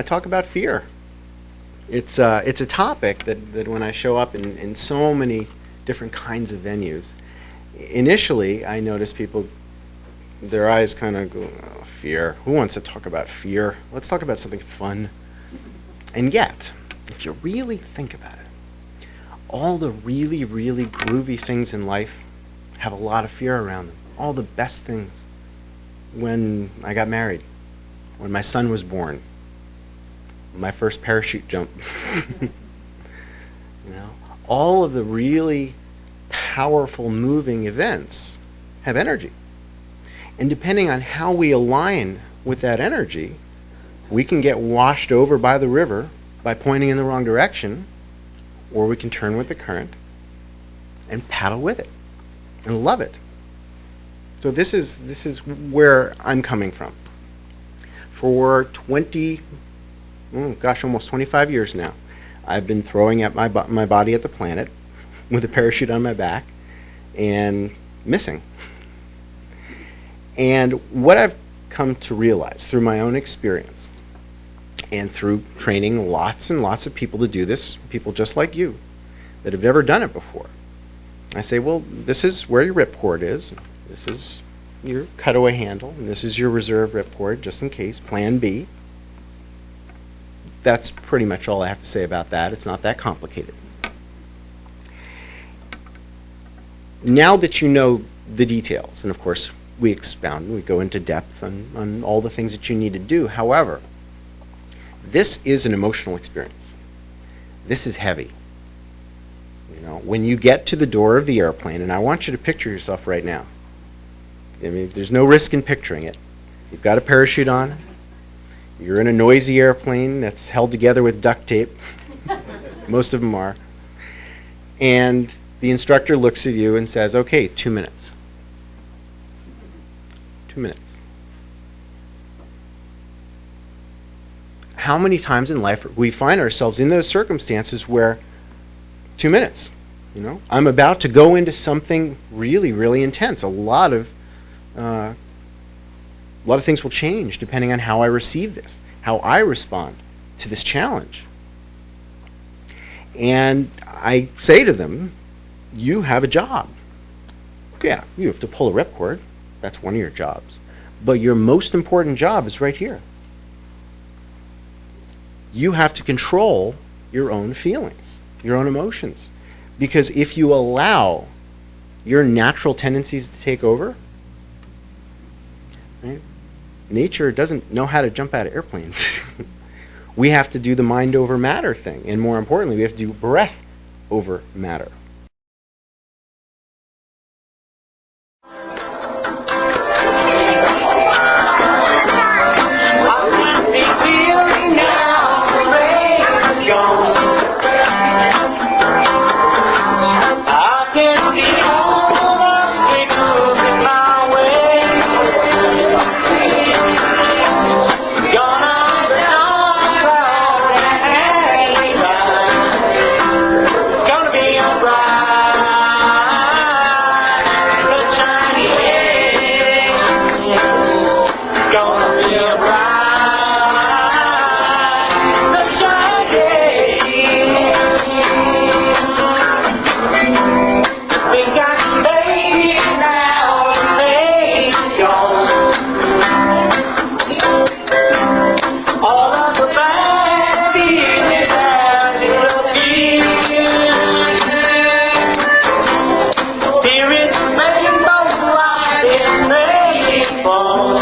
I talk about fear. It's a topic that when I show up in so many different kinds of venues, initially I notice people, their eyes kind of go, oh, fear. Who wants to talk about fear? Let's talk about something fun. And yet, if you really think about it, all the really, really groovy things in life have a lot of fear around them. All the best things. When I got married, when my son was born, my first parachute jump. All of the really powerful moving events have energy. And depending on how we align with that energy, we can get washed over by the river by pointing in the wrong direction, or we can turn with the current and paddle with it and love it. So this is where I'm coming from. For almost 25 years now, I've been throwing at my body at the planet with a parachute on my back and missing. And what I've come to realize through my own experience and through training lots and lots of people to do this, people just like you that have never done it before, I say, well, this is where your ripcord is. This is your cutaway handle, and this is your reserve ripcord, just in case, plan B. That's pretty much all I have to say about that. It's not that complicated. Now that you know the details, and of course we expound, we go into depth on all the things that you need to do. However, this is an emotional experience. This is heavy. When you get to the door of the airplane, and I want you to picture yourself right now. I mean, there's no risk in picturing it. You've got a parachute on. You're in a noisy airplane that's held together with duct tape. Most of them are. And the instructor looks at you and says, okay, 2 minutes. 2 minutes. How many times in life we find ourselves in those circumstances where 2 minutes, I'm about to go into something really, really intense. A lot of things will change depending on how I receive this, how I respond to this challenge. And I say to them, you have a job. Yeah, you have to pull a ripcord. That's one of your jobs. But your most important job is right here. You have to control your own feelings, your own emotions. Because if you allow your natural tendencies to take over, right? Nature doesn't know how to jump out of airplanes. We have to do the mind over matter thing. And more importantly, we have to do breath over matter. Here is the rainbow light in April.